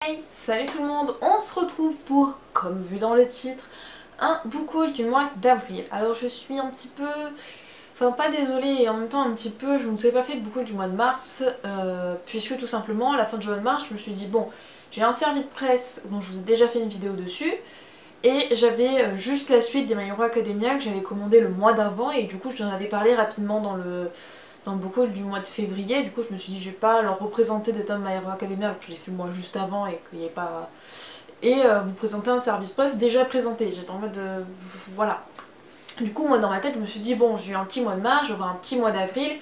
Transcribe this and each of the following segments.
Hey, salut tout le monde, on se retrouve pour, comme vu dans le titre, un book haul du mois d'avril. Alors je suis un petit peu, enfin pas désolée et en même temps un petit peu, je ne vous ai pas fait de book haul du mois de mars, puisque tout simplement à la fin du mois de mars je me suis dit bon, j'ai un servi de presse dont je vous ai déjà fait une vidéo dessus, et j'avais juste la suite des My Hero Academia que j'avais commandé le mois d'avant et du coup je vous en avais parlé rapidement dans le book haul du mois de février. Du coup je me suis dit je vais pas leur représenter des tomes My Hero Academia alors que je l'ai fait le mois juste avant et qu'il n'y ait pas... Et vous présenter un service presse déjà présenté. J'étais en mode voilà. Du coup moi dans ma tête je me suis dit bon, j'ai eu un petit mois de mars, j'aurai un petit mois d'avril,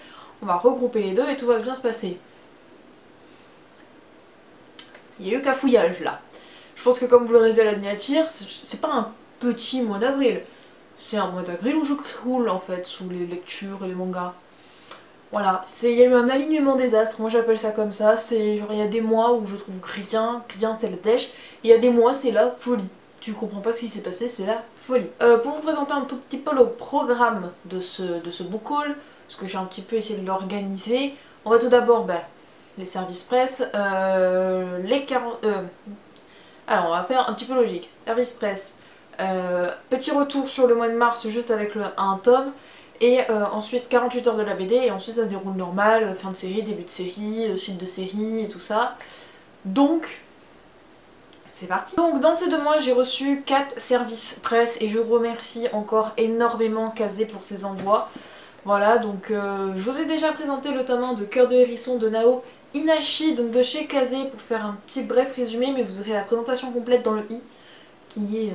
on va regrouper les deux et tout va bien se passer. Il y a eu cafouillage là. Je pense que comme vous l'aurez vu à la miniature, c'est pas un petit mois d'avril. C'est un mois d'avril où je croule en fait sous les lectures et les mangas. Voilà, il y a eu un alignement des astres, moi j'appelle ça comme ça, c'est genre il y a des mois où je trouve rien c'est la dèche, et il y a des mois c'est la folie. Tu comprends pas ce qui s'est passé, c'est la folie. Pour vous présenter un tout petit peu le programme de ce book haul, parce que j'ai un petit peu essayé de l'organiser, on va tout d'abord, les services presse, les 40... alors on va faire un petit peu logique, service presse, petit retour sur le mois de mars juste avec un tome, et ensuite 48 heures de la BD, et ensuite ça se déroule normal, fin de série, début de série, suite de série et tout ça. Donc, c'est parti. Donc dans ces 2 mois j'ai reçu 4 services presse et je remercie encore énormément Kazé pour ses envois. Voilà, donc je vous ai déjà présenté le tome 1 de Cœur de Hérisson de Nao Inashi, donc de chez Kazé, pour faire un petit bref résumé, mais vous aurez la présentation complète dans le i, qui est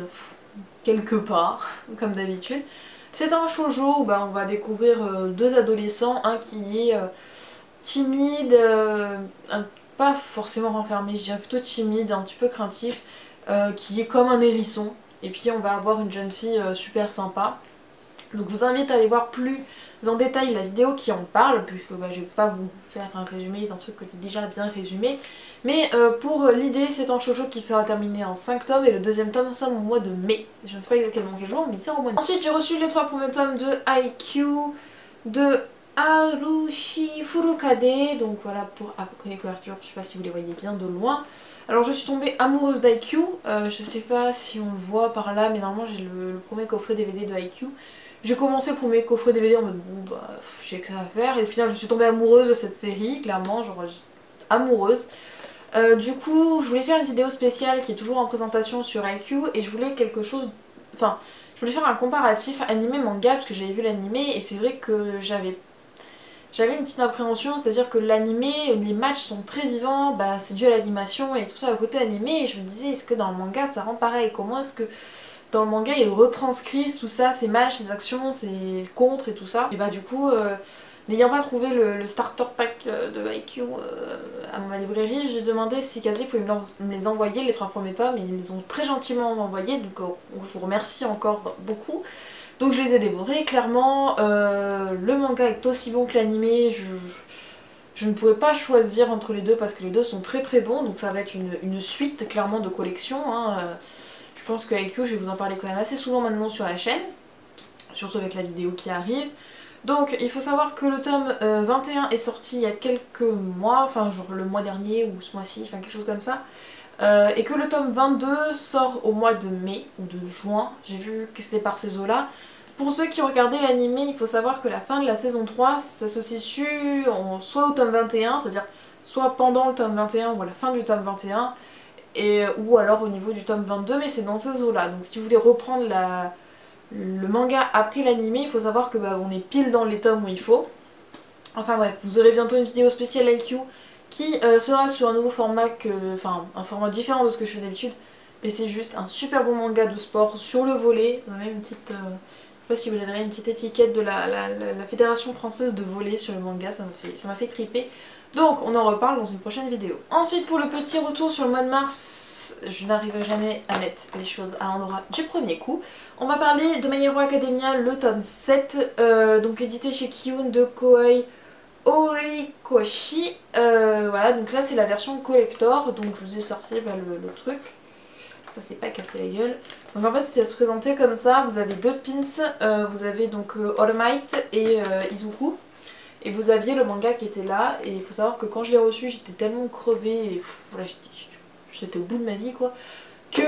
quelque part, comme d'habitude. C'est un shoujo où on va découvrir 2 adolescents, un qui est timide, pas forcément renfermé, je dirais plutôt timide, un petit peu craintif, qui est comme un hérisson, et puis on va avoir une jeune fille super sympa. Donc je vous invite à aller voir plus en détail la vidéo qui en parle, puisque je vais pas vous faire un résumé d'un truc que j'ai déjà bien résumé. Mais pour l'idée, c'est un shoujo qui sera terminé en 5 tomes et le deuxième tome sort au mois de mai. Je ne sais pas exactement quel jour, mais il sort au mois de mai. Ensuite j'ai reçu les 3 premiers tomes de IQ, de Harushi Furukade, donc voilà pour à peu près les couvertures, je sais pas si vous les voyez bien de loin. Alors je suis tombée amoureuse d'IQ, je sais pas si on le voit par là, mais normalement j'ai le premier coffret DVD de IQ. J'ai commencé le premier coffret DVD en mode bon j'ai que ça à faire, et au final je suis tombée amoureuse de cette série, clairement, genre amoureuse. Du coup je voulais faire une vidéo spéciale qui est toujours en présentation sur IQ, et je voulais quelque chose, enfin je voulais faire un comparatif animé-manga parce que j'avais vu l'animé et c'est vrai que j'avais une petite appréhension, c'est-à-dire que l'animé, les matchs sont très vivants, c'est dû à l'animation et tout ça au côté animé, et je me disais est-ce que dans le manga ça rend pareil, comment est-ce que dans le manga ils retranscrivent tout ça, ces matchs, ces actions, ces contres et tout ça. Et du coup, n'ayant pas trouvé le starter pack de IQ à ma librairie, j'ai demandé si Kazé pouvait me les envoyer, les 3 premiers tomes, et ils me les ont très gentiment envoyés, donc je vous remercie encore beaucoup. Donc je les ai dévorés, clairement, le manga est aussi bon que l'animé, je ne pouvais pas choisir entre les deux parce que les deux sont très très bons, donc ça va être une suite clairement de collection. Je pense que IQ, je vais vous en parler quand même assez souvent maintenant sur la chaîne, surtout avec la vidéo qui arrive. Donc il faut savoir que le tome 21 est sorti il y a quelques mois, enfin genre le mois dernier ou ce mois-ci, enfin quelque chose comme ça. Et que le tome 22 sort au mois de mai ou de juin, j'ai vu que c'est par ces eaux-là. Pour ceux qui ont regardé l'animé, il faut savoir que la fin de la saison 3, ça se situe soit au tome 21, c'est-à-dire soit pendant le tome 21 ou à la fin du tome 21, ou alors au niveau du tome 22, mais c'est dans ces eaux-là. Donc si vous voulez reprendre le manga après l'animé, il faut savoir que on est pile dans les tomes où il faut. Enfin bref, vous aurez bientôt une vidéo spéciale IQ qui sera sur un nouveau format, enfin un format différent de ce que je fais d'habitude, mais c'est juste un super bon manga de sport sur le volley. On a même une petite, je sais pas si vous verrez, une petite étiquette de la Fédération Française de Volley sur le manga, ça m'a fait triper. Donc on en reparle dans une prochaine vidéo. Ensuite pour le petit retour sur le mois de mars, je n'arriverai jamais à mettre les choses à l'endroit du premier coup. On va parler de My Hero Academia, le tome 7, donc édité chez Kiyun de Koei Horikoshi. Voilà, donc là c'est la version collector, donc je vous ai sorti le truc. Ça s'est pas cassé la gueule. Donc en fait c'est à se présenter comme ça, vous avez 2 pins, vous avez donc All Might et Izuku. Et vous aviez le manga qui était là, et il faut savoir que quand je l'ai reçu j'étais tellement crevée, et voilà, c'était au bout de ma vie quoi, que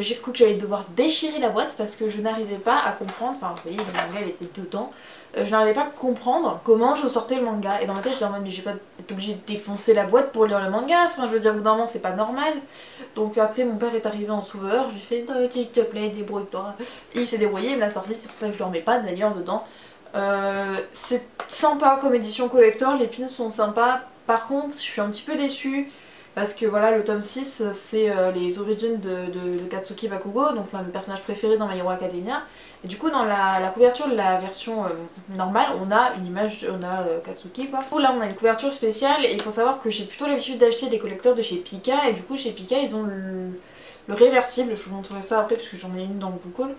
j'ai cru que j'allais devoir déchirer la boîte parce que je n'arrivais pas à comprendre, enfin vous voyez le manga il était dedans, je n'arrivais pas à comprendre comment je sortais le manga et dans ma tête j'étais en mode mais j'ai pas été obligée de défoncer la boîte pour lire le manga, enfin je veux dire au bout d'un moment c'est pas normal. Donc après mon père est arrivé en sauveur, je lui ai fait ok s'il te plaît débrouille-toi, et il s'est débrouillé, il me l'a sorti, c'est pour ça que je dormais pas d'ailleurs dedans. C'est sympa comme édition collector, les pins sont sympas, par contre je suis un petit peu déçue. Parce que voilà, le tome 6, c'est les origines de Katsuki Bakugo, donc l'un de mes personnages préférés dans My Hero Academia. Et du coup, dans la couverture de la version normale, on a une image, on a Katsuki quoi. Du coup, là, on a une couverture spéciale, et il faut savoir que j'ai plutôt l'habitude d'acheter des collecteurs de chez Pika, et du coup, chez Pika, ils ont le réversible, je vous montrerai ça après, parce que j'en ai une dans le book haul.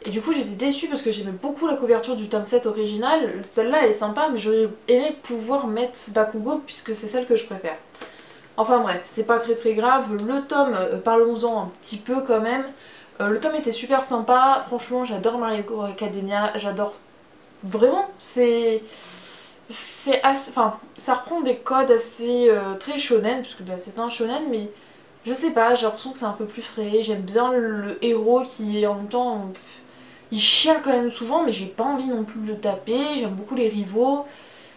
Et du coup, j'étais déçue parce que j'aimais beaucoup la couverture du tome 7 original. Celle-là est sympa, mais j'aurais aimé pouvoir mettre Bakugo, puisque c'est celle que je préfère. Enfin bref, c'est pas très grave. Le tome, parlons-en un petit peu quand même. Le tome était super sympa. Franchement, j'adore My Hero Academia. J'adore vraiment. C'est assez... Enfin, ça reprend des codes assez très shonen, puisque bah, c'est un shonen, mais je sais pas, j'ai l'impression que c'est un peu plus frais. J'aime bien le héros qui est en même temps... il chiale quand même souvent, mais j'ai pas envie non plus de le taper. J'aime beaucoup les rivaux.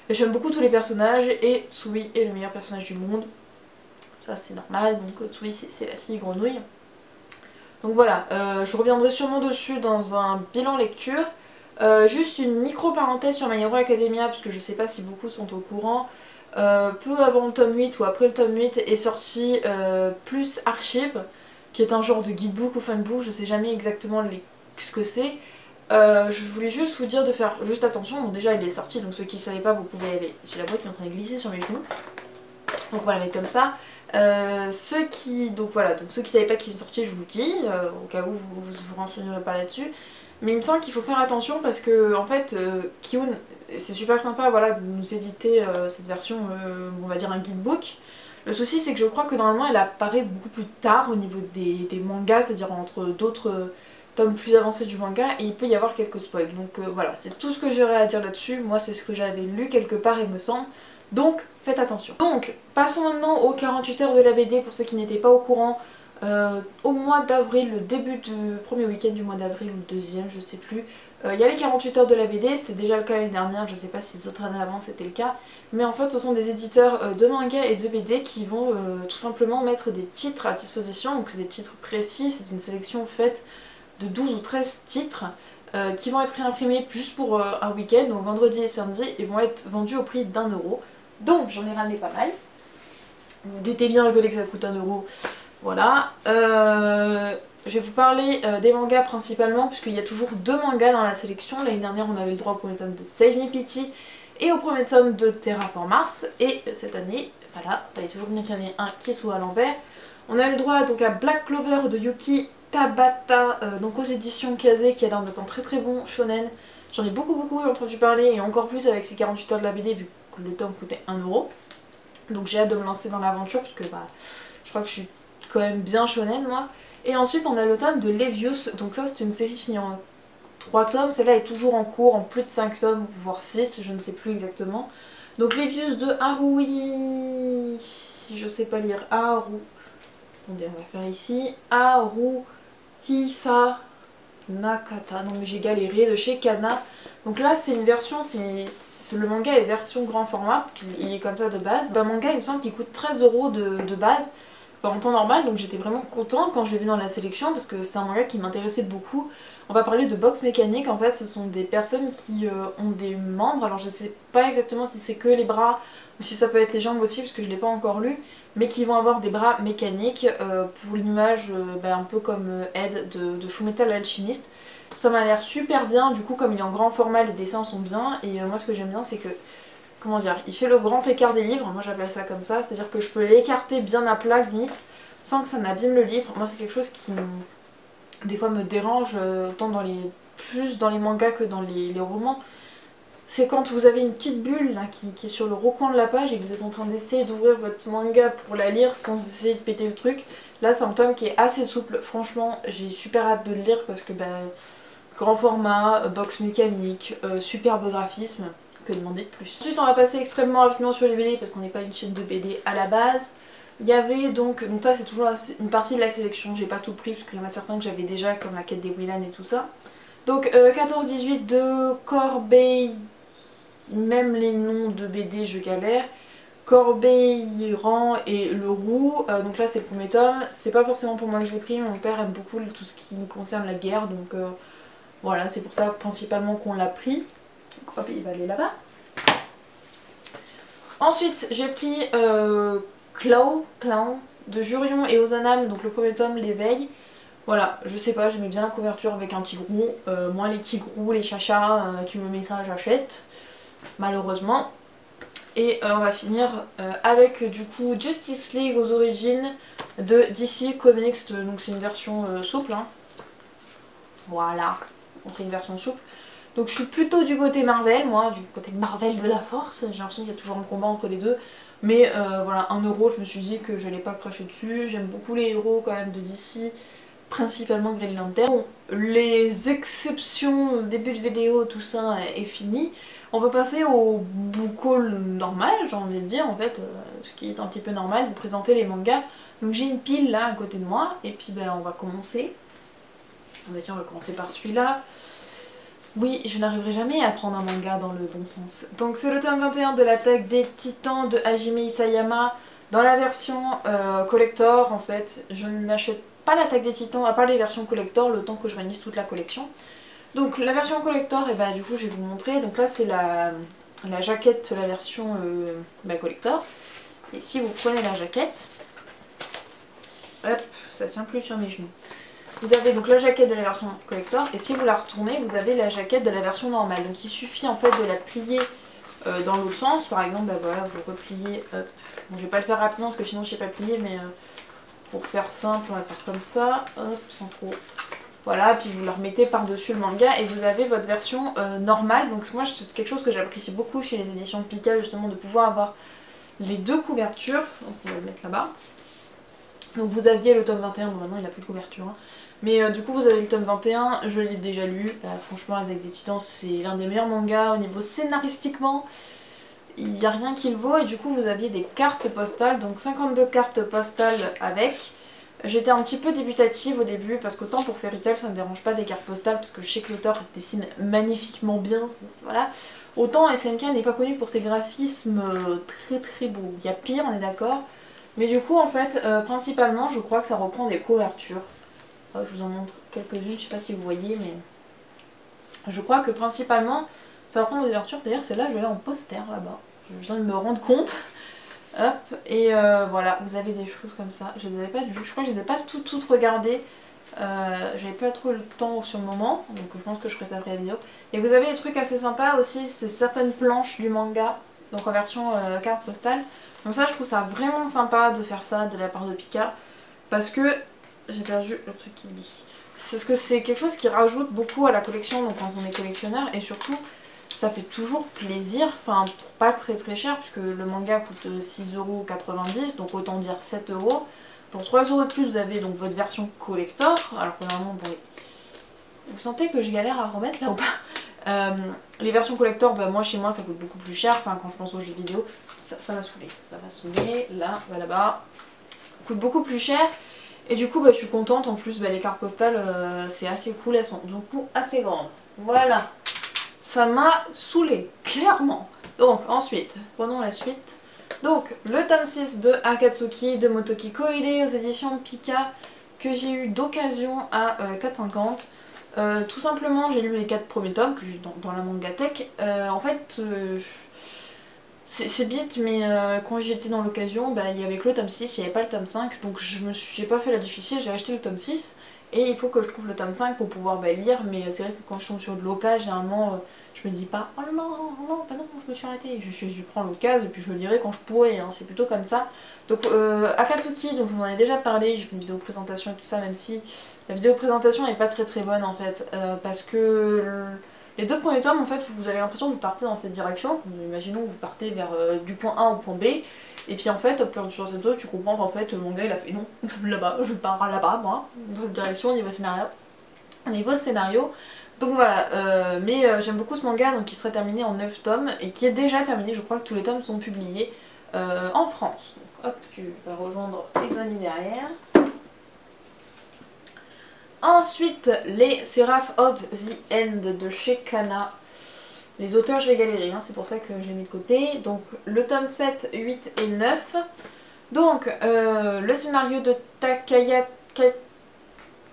J'aime beaucoup tous les personnages. Et Tsui est le meilleur personnage du monde. Ça c'est normal, donc Tsui c'est la fille grenouille. Donc voilà, je reviendrai sûrement dessus dans un bilan lecture. Juste une micro-parenthèse sur My Hero Academia, parce que je sais pas si beaucoup sont au courant. Peu avant le tome 8 ou après le tome 8 est sorti Plus Archive, qui est un genre de guidebook ou funbook, je sais jamais exactement ce que c'est. Je voulais juste vous dire de faire juste attention, bon déjà il est sorti, donc ceux qui ne savaient pas vous pouvez aller, j'ai la boîte qui est en train de glisser sur mes genoux. Donc voilà, mais comme ça. Ceux qui savaient pas qu'il est sorti, je vous le dis, au cas où vous renseignerez pas là-dessus. Mais il me semble qu'il faut faire attention parce que en fait, Kiun, c'est super sympa voilà, de nous éditer cette version, on va dire un guidebook. Le souci c'est que je crois que normalement elle apparaît beaucoup plus tard au niveau des mangas, c'est-à-dire entre d'autres tomes plus avancés du manga, et il peut y avoir quelques spoils. Donc voilà, c'est tout ce que j'aurais à dire là-dessus. Moi c'est ce que j'avais lu quelque part il me semble. Donc faites attention. Donc passons maintenant aux 48 heures de la BD pour ceux qui n'étaient pas au courant. Au mois d'avril, le début du premier week-end du mois d'avril ou le deuxième, je sais plus, il y a les 48 heures de la BD, c'était déjà le cas l'année dernière, je sais pas si les autres années avant c'était le cas, mais en fait ce sont des éditeurs de manga et de BD qui vont tout simplement mettre des titres à disposition, donc c'est des titres précis, c'est une sélection faite de 12 ou 13 titres qui vont être réimprimés juste pour un week-end, donc vendredi et samedi, et vont être vendus au prix d'1 euro. Donc j'en ai ramené pas mal. Vous doutez bien que ça coûte 1 euro. Voilà. Je vais vous parler des mangas principalement, puisqu'il y a toujours 2 mangas dans la sélection. L'année dernière on avait le droit au premier tome de Save Me Pity et au premier tome de Terraform Mars. Et cette année, voilà, il fallait toujours bien qu'il y en ait un qui soit à l'envers. On a eu le droit donc à Black Clover de Yuki Tabata, donc aux éditions Kazé, qui a l'air d'être un très bon shonen. J'en ai beaucoup entendu parler, et encore plus avec ces 48 heures de la BD, vu que le tome coûtait 1 euro. Donc j'ai hâte de me lancer dans l'aventure, parce que bah, je crois que je suis quand même bien shonen moi. Et ensuite on a le tome de Levius, donc ça c'est une série finie en 3 tomes, celle-là est toujours en cours, en plus de 5 tomes, voire 6, je ne sais plus exactement. Donc Levius de Haruhi... je sais pas lire, attendez, on va faire ici, Haruhisa Nakata, non mais j'ai galéré, de chez Kana. Donc là c'est une version, le manga est version grand format, il est comme ça de base. Un manga il me semble qu'il coûte 13 € de base, en temps normal, donc j'étais vraiment contente quand je l'ai vu dans la sélection parce que c'est un manga qui m'intéressait beaucoup. On va parler de boxe mécanique, en fait ce sont des personnes qui ont des membres, alors je sais pas exactement si c'est que les bras ou si ça peut être les jambes aussi parce que je l'ai pas encore lu, mais qui vont avoir des bras mécaniques pour l'image un peu comme Ed de Fullmetal Alchemist. Ça m'a l'air super bien, du coup comme il est en grand format les dessins sont bien, et moi ce que j'aime bien c'est que, comment dire, il fait le grand écart des livres, moi j'appelle ça comme ça, c'est-à-dire que je peux l'écarter bien à plat limite, sans que ça n'abîme le livre. Moi c'est quelque chose qui des fois me dérange, autant plus dans les mangas que dans les romans. C'est quand vous avez une petite bulle là, qui est sur le recoin de la page et que vous êtes en train d'essayer d'ouvrir votre manga pour la lire sans essayer de péter le truc. Là c'est un tome qui est assez souple, franchement j'ai super hâte de le lire parce que grand format, box mécanique, superbe graphisme, que demander de plus. Ensuite on va passer extrêmement rapidement sur les BD parce qu'on n'est pas une chaîne de BD à la base. Il y avait donc ça c'est toujours une partie de la sélection, j'ai pas tout pris parce qu'il y en a certains que j'avais déjà comme la quête des Willan et tout ça. Donc 14-18 de Corbeil, même les noms de BD je galère. Corbeil-Rang et Le Roux, donc là c'est le premier tome, c'est pas forcément pour moi que je l'ai pris, mon père aime beaucoup tout ce qui concerne la guerre, donc voilà, c'est pour ça principalement qu'on l'a pris. Hop, il va aller là-bas. Ensuite j'ai pris Clown de Jurion et Ozanam, donc le premier tome, L'éveil. Voilà, je sais pas, j'aimais bien la couverture avec un tigrou. Moi les tigrous, les chachas, tu me mets ça, j'achète. Malheureusement. Et on va finir avec du coup Justice League aux origines de DC Comics, donc c'est une version souple. Hein. Voilà, on fait une version souple. Donc je suis plutôt du côté Marvel, moi, du côté Marvel de la Force. J'ai l'impression qu'il y a toujours un combat entre les deux. Mais voilà, 1€, je me suis dit que je n'allais pas cracher dessus. J'aime beaucoup les héros quand même de DC, principalement Green Lantern. Bon, les exceptions, début de vidéo, tout ça est fini. On va passer au book haul normal, j'ai envie de dire, en fait, ce qui est un petit peu normal, vous présenter les mangas. Donc j'ai une pile là à côté de moi, et puis ben, on va commencer. On va commencer par celui-là. Oui, je n'arriverai jamais à prendre un manga dans le bon sens. Donc c'est le tome 21 de l'Attaque des Titans de Hajime Isayama, dans la version collector en fait. Je n'achète pas l'Attaque des Titans, à part les versions collector, le temps que je réunisse toute la collection. Donc la version collector, et bah du coup je vais vous montrer. Donc là c'est la jaquette, la version collector. Et si vous prenez la jaquette, hop, ça tient plus sur mes genoux. Vous avez donc la jaquette de la version collector et si vous la retournez, vous avez la jaquette de la version normale. Donc il suffit en fait de la plier dans l'autre sens. Par exemple, bah voilà, vous repliez. Hop. Bon, je vais pas le faire rapidement parce que sinon je sais pas plier, mais pour faire simple, on va faire comme ça, hop, sans trop. Voilà, puis vous la remettez par-dessus le manga et vous avez votre version normale. Donc moi c'est quelque chose que j'apprécie beaucoup chez les éditions de Pika, justement, de pouvoir avoir les deux couvertures. Donc on va le mettre là-bas. Donc vous aviez le tome 21, bon maintenant il n'a plus de couverture. Hein. Mais du coup vous avez le tome 21, je l'ai déjà lu. Franchement, L'Attaque des Titans c'est l'un des meilleurs mangas au niveau scénaristiquement. Il n'y a rien qui le vaut et du coup vous aviez des cartes postales, donc 52 cartes postales avec. J'étais un petit peu débutative au début parce qu'autant pour Fairy Tail ça ne me dérange pas des cartes postales parce que je sais que l'auteur dessine magnifiquement bien, voilà. Autant SNK n'est pas connu pour ses graphismes très très beaux. Il y a pire, on est d'accord. Mais du coup en fait principalement je crois que ça reprend des couvertures. Je vous en montre quelques-unes, je sais pas si vous voyez mais je crois que principalement ça reprend des couvertures. D'ailleurs celle-là je l'ai en poster là-bas, je viens de me rendre compte. Hop, et voilà, vous avez des choses comme ça. Je les avais pas vues, je crois que je les ai pas toutes regardées. J'avais pas trop le temps sur le moment, donc je pense que je ferai ça après la vidéo. Et vous avez des trucs assez sympas aussi, c'est certaines planches du manga, donc en version carte postale. Donc ça je trouve ça vraiment sympa de faire ça de la part de Pika, parce que j'ai perdu le truc qui dit. C'est parce que c'est quelque chose qui rajoute beaucoup à la collection, donc quand on est collectionneur, et surtout ça fait toujours plaisir, enfin pour pas très très cher, puisque le manga coûte 6,90€, donc autant dire 7€. Pour 3€ de plus, vous avez donc votre version collector, alors que normalement, bon, vous sentez que je galère à remettre là ou pas les versions collector, bah, moi chez moi ça coûte beaucoup plus cher, enfin quand je pense aux jeux vidéo, ça va saouler, là, va là-bas, coûte beaucoup plus cher. Et du coup bah, je suis contente, en plus bah, les cartes postales c'est assez cool, elles sont du coup assez grandes. Voilà. Ça m'a saoulée, clairement. Donc ensuite, prenons la suite. Donc le tome 6 de Akatsuki de Motoki Koide aux éditions Pika que j'ai eu d'occasion à 4,50. Tout simplement j'ai lu les 4 premiers tomes que j'ai dans la Mangatech. En fait c'est bête mais quand j'étais dans l'occasion bah, il y avait que le tome 6, il n'y avait pas le tome 5 donc j'ai pas fait la difficile, j'ai acheté le tome 6 et il faut que je trouve le tome 5 pour pouvoir bah, lire, mais c'est vrai que quand je tombe sur de l'occasion généralement je me dis pas oh non, bah non, je me suis arrêtée, je prends l'occasion et puis je le lirai quand je pourrai, hein, c'est plutôt comme ça. Donc Akatsuki, donc je vous en ai déjà parlé, j'ai fait une vidéo présentation et tout ça, même si la vidéo présentation n'est pas très très bonne en fait, parce que les 2 premiers tomes en fait vous avez l'impression que vous partez dans cette direction, imaginons que vous partez vers du point A au point B, et puis en fait, sur cette chose, tu comprends qu'en fait mon gars il a fait non, là-bas, je pars là-bas moi, dans cette direction au niveau scénario. Donc voilà, mais j'aime beaucoup ce manga donc qui serait terminé en 9 tomes et qui est déjà terminé, je crois que tous les tomes sont publiés en France. hop, tu vas rejoindre tes amis derrière. Ensuite, les Seraph of the End de chez Kana. Les auteurs, je vais galérer, hein, c'est pour ça que j'ai mis de côté. Donc, le tome 7, 8 et 9. Donc, le scénario de Takaya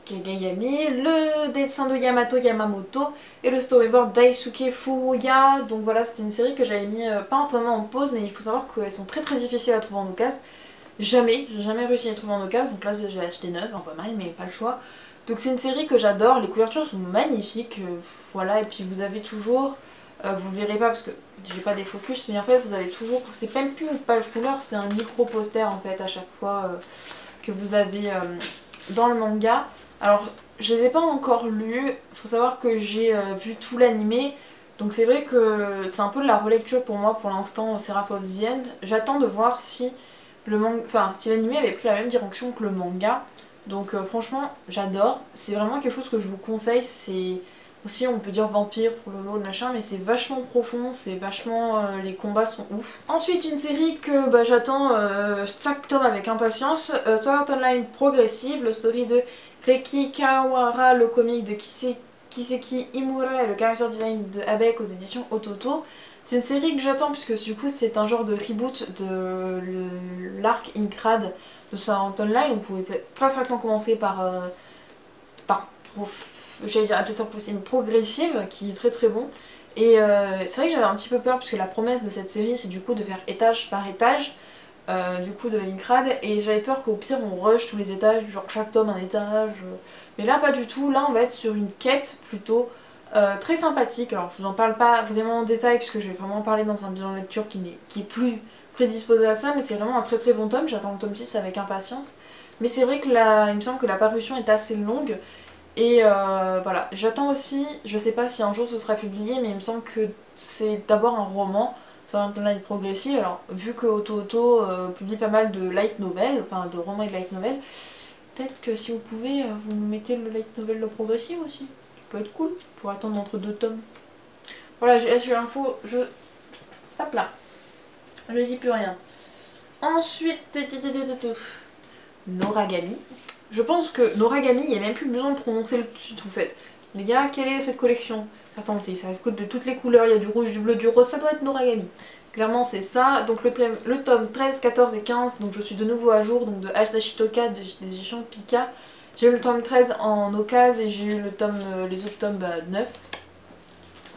Kagayami, le dessin de Yamato Yamamoto et le storyboard Daisuke Furuya. Donc voilà, c'était une série que j'avais mis pas vraiment en pause, mais il faut savoir qu'elles sont très difficiles à trouver en occasion. J'ai jamais réussi à les trouver en occasion, donc là j'ai acheté 9, pas mal, mais pas le choix. Donc c'est une série que j'adore, les couvertures sont magnifiques, voilà, et puis vous avez toujours, vous le verrez pas parce que j'ai pas des focus, mais en fait vous avez toujours, c'est même plus une page couleur, c'est un micro poster en fait à chaque fois que vous avez dans le manga. Alors je les ai pas encore lus, faut savoir que j'ai vu tout l'animé, donc c'est vrai que c'est un peu de la relecture pour moi pour l'instant, Seraph of the End. J'attends de voir si si l'animé avait pris la même direction que le manga. Donc franchement j'adore, c'est vraiment quelque chose que je vous conseille, c'est aussi on peut dire vampire pour le lot machin, mais c'est vachement profond, c'est vachement, les combats sont ouf. Ensuite une série que j'attends chaque tome avec impatience, Sword Art Online Progressive, le story de Reiki Kawahara, le comic de Kiseki Imura et le character design de Abek aux éditions Ototo. C'est une série que j'attends puisque du coup c'est un genre de reboot de l'arc Incrad de Sword Art Online. On pouvait parfaitement commencer par j'allais dire appeler ça progressive, qui est très bon. Et c'est vrai que j'avais un petit peu peur puisque la promesse de cette série c'est du coup de faire étage par étage du coup de la Incrad, et j'avais peur qu'au pire on rush tous les étages, genre chaque tome un étage. Mais là pas du tout, là on va être sur une quête plutôt très sympathique. Alors je vous en parle pas vraiment en détail puisque je vais vraiment en parler dans un bilan de lecture qui est plus prédisposé à ça, mais c'est vraiment un très bon tome, j'attends le tome 6 avec impatience. Mais c'est vrai que il me semble que la parution est assez longue, et voilà, j'attends aussi, je sais pas si un jour ce sera publié, mais il me semble que c'est d'abord un roman, sur un online progressive. Alors vu que Ototo publie pas mal de light novel, enfin de romans et de light novel, peut-être que si vous pouvez, vous me mettez le light novel de progressive aussi, ça peut être cool, pour attendre entre deux tomes. Voilà, j'ai l'info, hop là, je dis plus rien. Ensuite, Noragami. Je pense que Noragami, il n'y a même plus besoin de prononcer le titre en fait. Les gars, quelle est cette collection? Attendez, ça coûte de toutes les couleurs, il y a du rouge, du bleu, du rose, ça doit être Noragami. Clairement c'est ça. Donc le tome 13, 14 et 15, donc je suis de nouveau à jour, donc de Hashidashitoka des éditions Pika. J'ai eu le tome 13 en occasion et j'ai eu le tome, les autres tomes 9.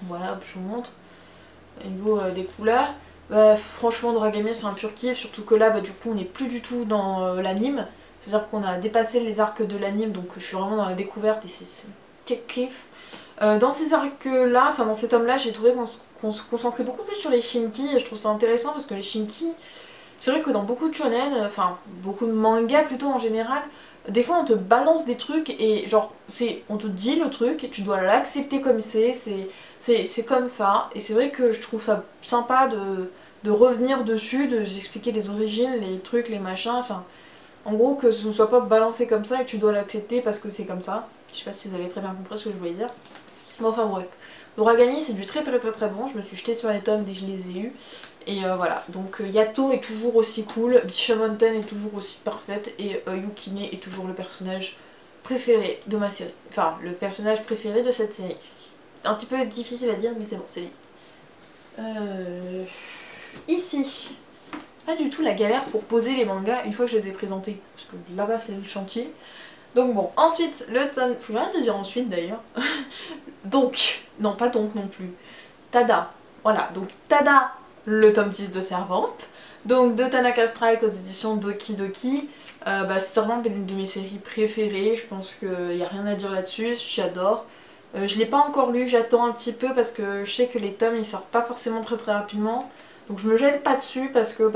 Voilà, hop, je vous montre. Au niveau des couleurs. Franchement Noragami c'est un pur kiff, surtout que là du coup on n'est plus du tout dans l'anime. C'est-à-dire qu'on a dépassé les arcs de l'anime, donc je suis vraiment dans la découverte et c'est un kiff. Dans ces arcs-là, enfin dans ces tomes-là, j'ai trouvé qu'on se concentrait beaucoup plus sur les shinki, et je trouve ça intéressant parce que les shinki, c'est vrai que dans beaucoup de shonen, enfin beaucoup de mangas plutôt en général, des fois on te balance des trucs et genre on te dit le truc et tu dois l'accepter comme c'est comme ça. Et c'est vrai que je trouve ça sympa de revenir dessus, de expliquer les origines, les trucs, les machins, enfin en gros que ce ne soit pas balancé comme ça et que tu dois l'accepter parce que c'est comme ça. Je sais pas si vous avez très bien compris ce que je voulais dire. Bon, enfin bref. Noragami c'est du très bon, je me suis jetée sur les tomes dès que je les ai eus. Et voilà, donc Yato est toujours aussi cool, Bishamonten est toujours aussi parfaite, et Yukine est toujours le personnage préféré de ma série. Enfin, le personnage préféré de cette série. Un petit peu difficile à dire, mais c'est bon, c'est dit. Ici, pas du tout la galère pour poser les mangas une fois que je les ai présentés, parce que là-bas c'est le chantier. Donc bon, ensuite le tome... Faut rien de dire ensuite d'ailleurs. Donc, non pas donc non plus. Tada, voilà, donc Tada, le tome 10 de Servamp. Donc de Tanaka Strike aux éditions Doki Doki. Servamp est l'une de mes séries préférées, je pense qu'il n'y a rien à dire là-dessus, j'adore. Je l'ai pas encore lu, j'attends un petit peu parce que je sais que les tomes ils sortent pas forcément très rapidement. Donc je me jette pas dessus parce que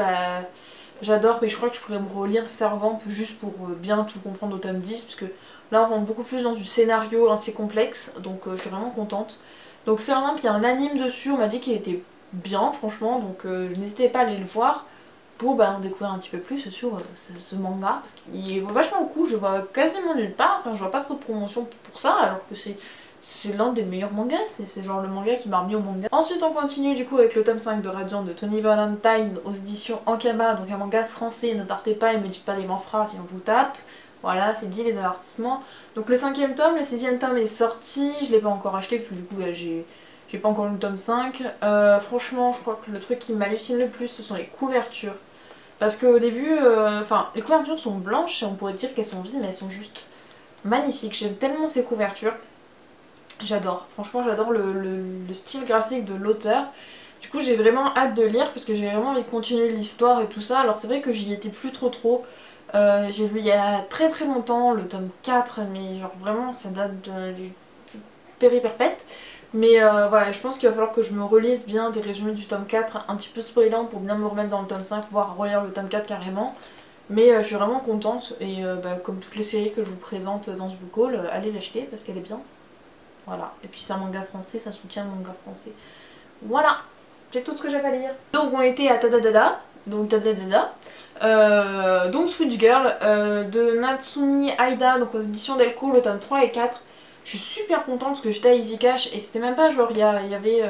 j'adore, mais je crois que je pourrais me relire Servamp juste pour bien tout comprendre au tome 10, parce que là on rentre beaucoup plus dans du scénario assez complexe, donc je suis vraiment contente. Donc Servamp, il y a un anime dessus, on m'a dit qu'il était bien franchement, donc n'hésitez pas à aller le voir pour en découvrir un petit peu plus sur ce manga, parce qu'il est vachement cool, je vois quasiment nulle part, enfin je vois pas trop de promotion pour ça, alors que c'est c'est l'un des meilleurs mangas, c'est genre le manga qui m'a remis au manga. Ensuite on continue du coup avec le tome 5 de Radiant de Tony Valentine aux éditions Ankama, donc un manga français, ne partez pas et me dites pas des manfras sinon je vous tape. Voilà, c'est dit les avertissements. Donc le 5e tome, le 6e tome est sorti, je l'ai pas encore acheté parce que du coup j'ai pas encore le tome 5. Franchement je crois que le truc qui m'hallucine le plus ce sont les couvertures. Parce qu'au début, enfin les couvertures sont blanches et on pourrait dire qu'elles sont vides mais elles sont juste magnifiques. J'aime tellement ces couvertures. J'adore, franchement j'adore le style graphique de l'auteur. Du coup j'ai vraiment hâte de lire parce que j'ai vraiment envie de continuer l'histoire et tout ça. Alors c'est vrai que j'y étais plus trop. J'ai lu il y a très longtemps le tome 4 mais genre vraiment ça date du périperpète. Mais voilà, je pense qu'il va falloir que je me relise bien des résumés du tome 4 un petit peu spoilant pour bien me remettre dans le tome 5, voire relire le tome 4 carrément. Mais je suis vraiment contente et comme toutes les séries que je vous présente dans ce book haul, allez l'acheter parce qu'elle est bien. Voilà, et puis c'est un manga français, ça soutient le manga français. Voilà, c'est tout ce que j'avais à lire. Donc on était à Tadadada, donc donc Switch Girl de Natsumi Aida, donc aux éditions Delcourt, le tome 3 et 4. Je suis super contente parce que j'étais à Easy Cash et c'était même pas genre il y avait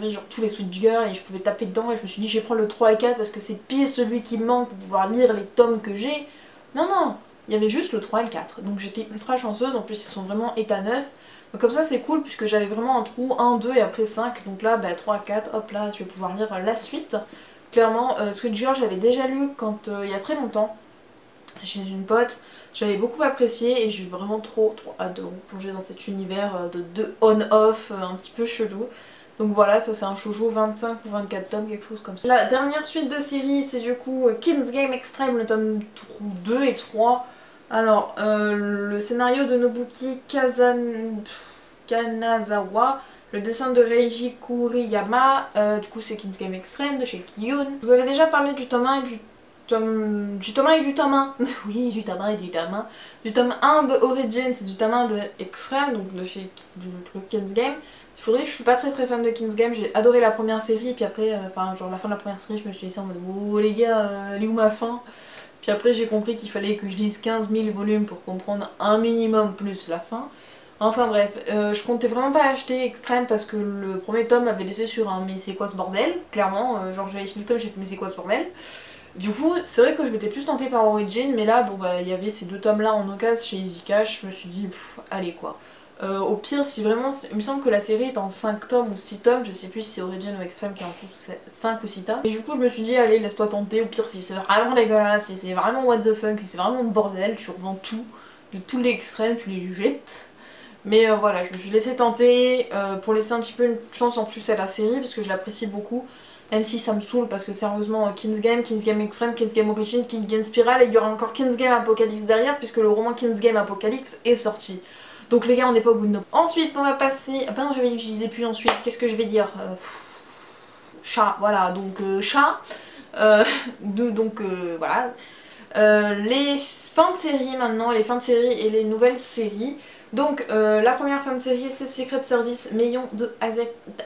genre tous les Switch Girls et je pouvais taper dedans et je me suis dit je vais prendre le 3 et 4 parce que c'est pile celui qui me manque pour pouvoir lire les tomes que j'ai. Non, il y avait juste le 3 et le 4, donc j'étais ultra chanceuse, en plus ils sont vraiment état neuf. Donc comme ça c'est cool puisque j'avais vraiment un trou 1, 2 et après 5. Donc là 3, 4, hop là je vais pouvoir lire la suite. Clairement Switch Girl j'avais déjà lu quand il y a très longtemps chez une pote. J'avais beaucoup apprécié et j'ai vraiment trop hâte de me plonger dans cet univers de on-off un petit peu chelou. Donc voilà, ça c'est un shoujo 25 ou 24 tomes, quelque chose comme ça. La dernière suite de série c'est du coup King's Game Extreme, le tome 2 et 3. Alors, le scénario de Nobuki Kanazawa, le dessin de Reiji Kuriyama, du coup c'est King's Game Extreme de chez Kiyun. Vous avez déjà parlé du tome 1 et du tome 1 et du tome 1. Oui, du tome 1 et du tome 1. Du tome 1 de Origins et du tome 1 de Extreme, donc de chez King's Game. Il faudrait que je suis pas très fan de King's Game, j'ai adoré la première série et puis après, enfin genre la fin de la première série je me suis dit ça en mode oh les gars, elle est où ma fin? Puis après j'ai compris qu'il fallait que je lise 15 000 volumes pour comprendre un minimum plus la fin. Enfin bref, je comptais vraiment pas acheter Extreme parce que le premier tome m'avait laissé sur un mais c'est quoi ce bordel, clairement, genre j'avais fini le tome, j'ai fait mais c'est quoi ce bordel. Du coup c'est vrai que je m'étais plus tentée par Origin, mais là bon bah il y avait ces deux tomes là en occasion chez Easy Cash, je me suis dit allez quoi. Au pire si vraiment, il me semble que la série est en 5 tomes ou 6 tomes, je sais plus si c'est Origin ou Extreme qui est en 5 ou 6 tomes. Et du coup je me suis dit allez laisse-toi tenter, au pire si c'est vraiment dégueulasse, si c'est vraiment what the fuck, si c'est vraiment bordel, tu revends tout, tous les extrêmes, tu les jettes. Mais voilà, je me suis laissée tenter pour laisser un petit peu une chance en plus à la série parce que je l'apprécie beaucoup. Même si ça me saoule parce que sérieusement King's Game Extreme, King's Game Origin, King's Game Spiral et il y aura encore King's Game Apocalypse derrière puisque le roman King's Game Apocalypse est sorti. Donc les gars on n'est pas au bout de nos... Ensuite on va passer... Ah ben non j'avais dit que je disais plus ensuite, qu'est-ce que je vais dire chat, voilà, donc chat. Voilà. Les fins de série maintenant, les fins de série et les nouvelles séries. Donc la première fin de série c'est Secret Service Meion de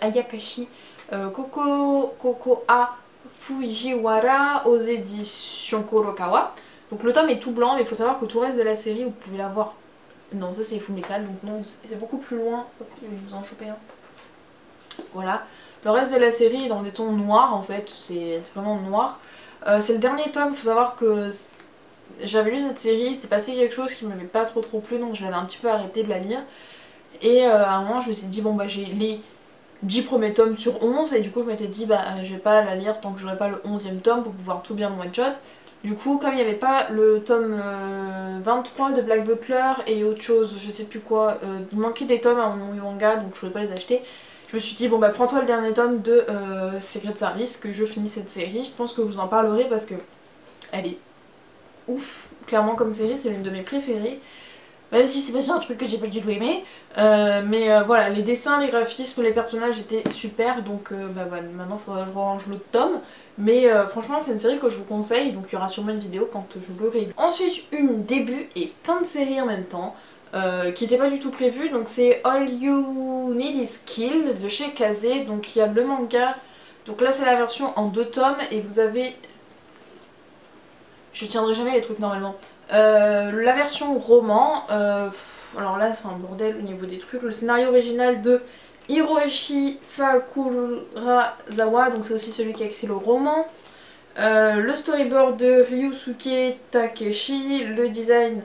Ayakashi Koko A Fujiwara aux éditions Kurokawa. Donc le tome est tout blanc mais il faut savoir que tout le reste de la série vous pouvez l'avoir. Non ça c'est Full Metal donc non c'est beaucoup plus loin. Je vais vous en choper un. Voilà. Le reste de la série est dans des tons noirs en fait, c'est vraiment noir. C'est le dernier tome, il faut savoir que j'avais lu cette série, c'était passé quelque chose qui m'avait pas trop plu donc je l'avais un petit peu arrêté de la lire. Et à un moment je me suis dit bon bah j'ai les 10 premiers tomes sur 11 et du coup je m'étais dit bah je vais pas la lire tant que j'aurai pas le 11e tome pour pouvoir tout bien one shot. Du coup comme il n'y avait pas le tome 23 de Black Butler et autre chose, je sais plus quoi, il manquait des tomes à mon manga donc je pouvais pas les acheter. Je me suis dit bon bah prends-toi le dernier tome de Secret Service que je finis cette série. Je pense que je vous en parlerai parce que elle est ouf. Clairement comme série c'est l'une de mes préférées. Même si c'est pas un truc que j'ai pas du tout aimé. Voilà, les dessins, les graphismes, les personnages étaient super. Donc bah voilà, maintenant il faudra que je range l'autre tome. Mais franchement c'est une série que je vous conseille. Donc il y aura sûrement une vidéo quand je l'aurai. Ensuite une début et fin de série en même temps. Qui n'était pas du tout prévu, donc c'est All You Need Is Kill de chez Kaze, donc il y a le manga, donc là c'est la version en 2 tomes et vous avez, je tiendrai jamais les trucs normalement, la version roman, alors là c'est un bordel au niveau des trucs. Le scénario original de Hiroshi Sakurazawa, donc c'est aussi celui qui a écrit le roman. Le storyboard de Ryusuke Takeshi, le design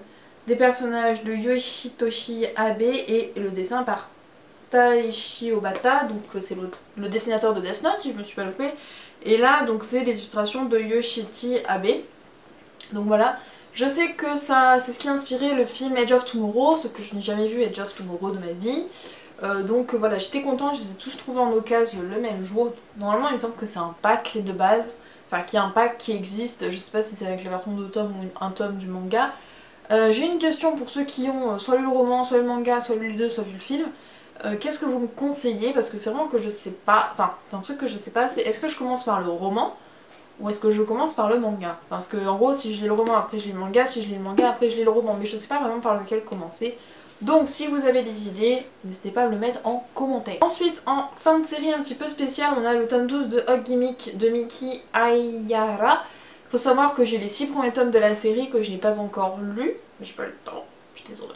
des personnages de Yoshitoshi Abe et le dessin par Taishi Obata, donc c'est le dessinateur de Death Note si je me suis pas loupée. Et là donc c'est les illustrations de Yoshiti Abe. Donc voilà, je sais que ça c'est ce qui a inspiré le film Edge of Tomorrow, ce que je n'ai jamais vu Edge of Tomorrow de ma vie. Donc voilà, j'étais contente, je les ai tous trouvés en occasion le même jour. Normalement il me semble que c'est un pack de base, enfin qu'il y a un pack qui existe, je sais pas si c'est avec la version de tome ou un tome du manga. J'ai une question pour ceux qui ont soit lu le roman, soit le manga, soit lu les deux, soit vu le film. Qu'est-ce que vous me conseillez? Parce que c'est vraiment que je sais pas, enfin c'est un truc que je sais pas, c'est est-ce que je commence par le roman ou est-ce que je commence par le manga? Parce que en gros si je lis le roman après je lis le manga, si je lis le manga après je lis le roman, mais je sais pas vraiment par lequel commencer. Donc si vous avez des idées, n'hésitez pas à me le mettre en commentaire. Ensuite, en fin de série un petit peu spéciale, on a le tome 12 de Hog Gimmick de Miki Ayara. Faut savoir que j'ai les 6 premiers tomes de la série que je n'ai pas encore lus, j'ai pas le temps, je suis désolée.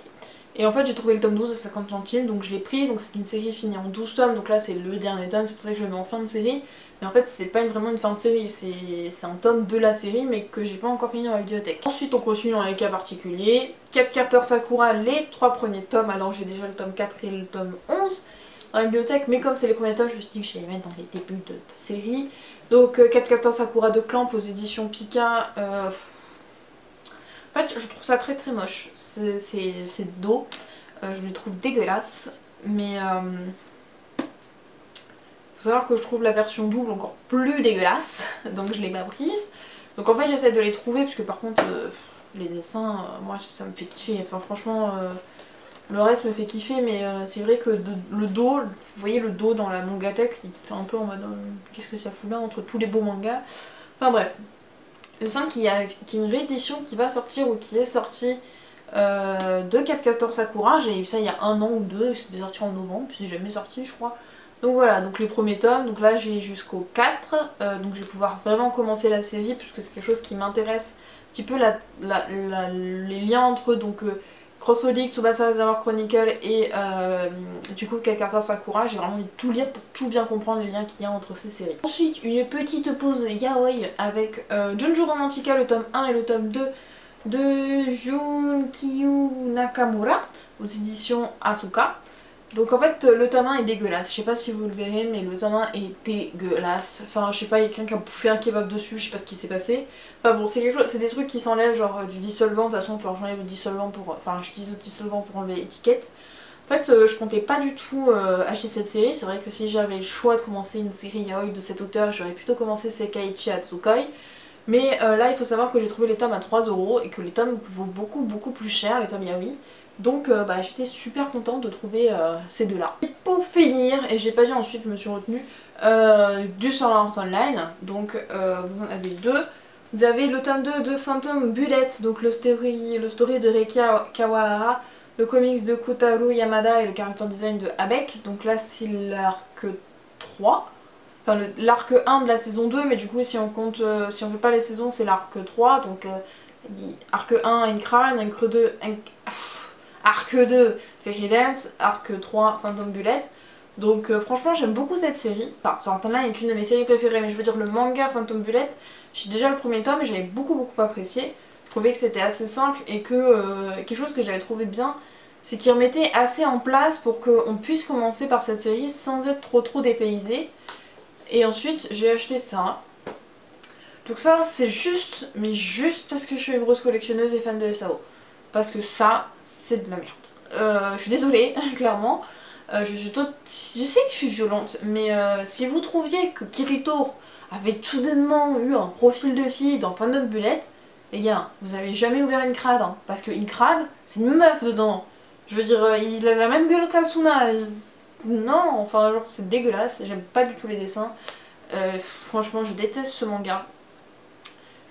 Et en fait j'ai trouvé le tome 12 à 50 centimes, donc je l'ai pris, donc c'est une série finie en 12 tomes, donc là c'est le dernier tome, c'est pour ça que je le mets en fin de série. Mais en fait c'est pas vraiment une fin de série, c'est un tome de la série mais que j'ai pas encore fini dans la bibliothèque. Ensuite on continue dans les cas particuliers. Capcarter Sakura, les 3 premiers tomes, alors j'ai déjà le tome 4 et le tome 11 dans la bibliothèque, mais comme c'est les premiers tomes je me suis dit que je vais les mettre dans les débuts de série. Donc Capcarter Sakura de Clamp aux éditions Pika. En fait je trouve ça très moche, c'est dos, je les trouve dégueulasses, mais faut savoir que je trouve la version double encore plus dégueulasse, donc je l'ai pas prise. Donc en fait j'essaie de les trouver, parce que par contre les dessins, moi ça me fait kiffer, enfin franchement le reste me fait kiffer, mais c'est vrai que le dos, vous voyez le dos dans la mangatech, il fait un peu en mode qu'est-ce que ça fout là entre tous les beaux mangas. Enfin bref. Il me semble qu'il y a une réédition qui va sortir ou qui est sortie de Capcarter Sakura. J'ai eu ça il y a 1 an ou 2, c'était sorti en novembre, puis c'est jamais sorti je crois. Donc voilà, donc les premiers tomes, donc là j'ai jusqu'au 4, donc je vais pouvoir vraiment commencer la série puisque c'est quelque chose qui m'intéresse un petit peu les liens entre eux, donc Crossolic, Tsubasa Reservoir Chronicle et du coup Capcarter Sakura. J'ai vraiment envie de tout lire pour tout bien comprendre les liens qu'il y a entre ces séries. Ensuite une petite pause yaoi avec Junju Romantica le tome 1 et le tome 2 de Junkyu Nakamura aux éditions Asuka. Donc en fait le tome 1 est dégueulasse, je sais pas si vous le verrez mais le tome 1 est dégueulasse. Enfin je sais pas, il y a quelqu'un qui a bouffé un kebab dessus, je sais pas ce qui s'est passé. Enfin bon, c'est des trucs qui s'enlèvent, genre du dissolvant, de toute façon il faut j'enlève le dissolvant pour... Enfin je dis le dissolvant pour enlever l'étiquette. En fait je comptais pas du tout acheter cette série, c'est vrai que si j'avais le choix de commencer une série yaoi de cet auteur, j'aurais plutôt commencé Sekaiichi Hatsukoi. Mais là il faut savoir que j'ai trouvé les tomes à 3 € et que les tomes vaut beaucoup plus cher, les tomes yaoi. Donc j'étais super contente de trouver ces deux là. Et pour finir, et j'ai pas dit ensuite, je me suis retenue, du Sword Art Online, donc vous en avez 2. Vous avez le tome 2 de Phantom Bullet, donc le story de Reiki Kawahara, le comics de Kotaro Yamada et le character design de Abek. Donc là c'est l'arc 3, enfin l'arc 1 de la saison 2, mais du coup si on compte, si on fait pas les saisons c'est l'arc 3, donc arc 1 Aincrad, arc 2 Fairy Dance, arc 3 Phantom Bullet. Donc franchement j'aime beaucoup cette série. Enfin Sword Art Online est une de mes séries préférées, mais je veux dire le manga Phantom Bullet, j'ai déjà le premier tome et j'avais beaucoup apprécié. Je trouvais que c'était assez simple et que quelque chose que j'avais trouvé bien, c'est qu'il remettait assez en place pour qu'on puisse commencer par cette série sans être trop dépaysé. Et ensuite j'ai acheté ça. Donc ça c'est juste, mais juste parce que je suis une grosse collectionneuse et fan de SAO. Parce que ça, c'est de la merde. Je suis désolée, clairement. Je sais que je suis violente, mais si vous trouviez que Kirito avait soudainement eu un profil de fille dans Phantom Bullet, les gars, vous avez jamais ouvert une crade, hein, parce qu'une crade, c'est une meuf dedans. Je veux dire, il a la même gueule qu'Asuna. Non, enfin, genre, c'est dégueulasse. J'aime pas du tout les dessins. Franchement, je déteste ce manga.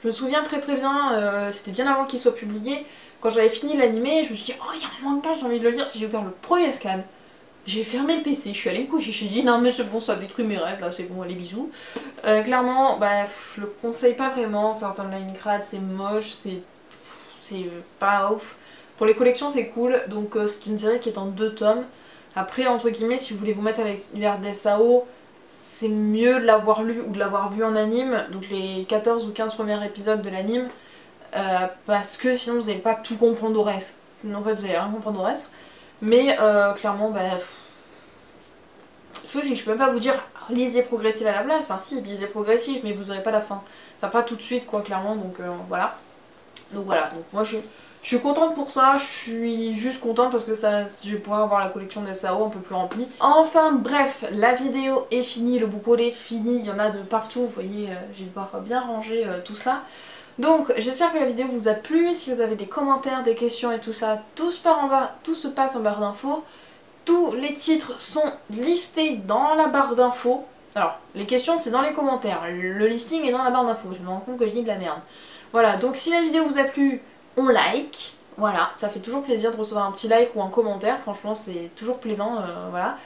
Je me souviens très bien, c'était bien avant qu'il soit publié. Quand j'avais fini l'animé, je me suis dit, oh, il y a un manga, j'ai envie de le lire. J'ai ouvert le premier scan. J'ai fermé le PC, je suis allée me coucher, j'ai dit non mais c'est bon, ça détruit mes rêves, là c'est bon, allez bisous. Clairement, je le conseille pas vraiment, Sword Art Online Crad, c'est moche, c'est pas ouf. Pour les collections c'est cool, donc c'est une série qui est en 2 tomes. Après entre guillemets si vous voulez vous mettre à l'univers des SAO, c'est mieux de l'avoir lu ou de l'avoir vu en anime, donc les 14 ou 15 premiers épisodes de l'anime, parce que sinon vous n'allez pas tout comprendre au reste. En fait vous n'allez rien comprendre au reste. Mais clairement je peux même pas vous dire lisez progressif à la place, enfin si lisez progressif mais vous aurez pas la fin. Enfin pas tout de suite quoi clairement donc voilà. Donc voilà, donc moi je suis contente pour ça, je suis juste contente parce que ça, je vais pouvoir avoir la collection des SAO un peu plus remplie. Enfin bref, la vidéo est finie, le book haul est fini, il y en a de partout, vous voyez, je vais devoir bien ranger tout ça. Donc j'espère que la vidéo vous a plu, si vous avez des commentaires, des questions et tout ça, tout se passe en barre d'infos. Tous les titres sont listés dans la barre d'infos. Alors, les questions c'est dans les commentaires, le listing est dans la barre d'infos, je me rends compte que je dis de la merde. Voilà, donc si la vidéo vous a plu, on like. Voilà, ça fait toujours plaisir de recevoir un petit like ou un commentaire, franchement c'est toujours plaisant, voilà.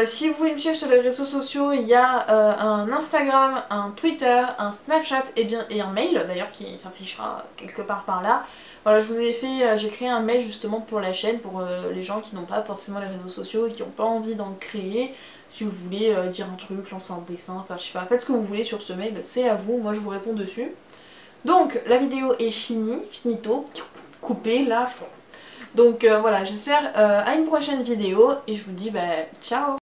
Si vous voulez me suivre sur les réseaux sociaux, il y a un Instagram, un Twitter, un Snapchat et un mail d'ailleurs qui s'affichera quelque part par là. Voilà, je vous ai fait, j'ai créé un mail justement pour la chaîne, pour les gens qui n'ont pas forcément les réseaux sociaux et qui n'ont pas envie d'en créer. Si vous voulez dire un truc, lancer un dessin, enfin je sais pas, faites ce que vous voulez sur ce mail, c'est à vous, moi je vous réponds dessus. Donc la vidéo est finie, finito, coupée là. Donc voilà, j'espère à une prochaine vidéo et je vous dis ciao.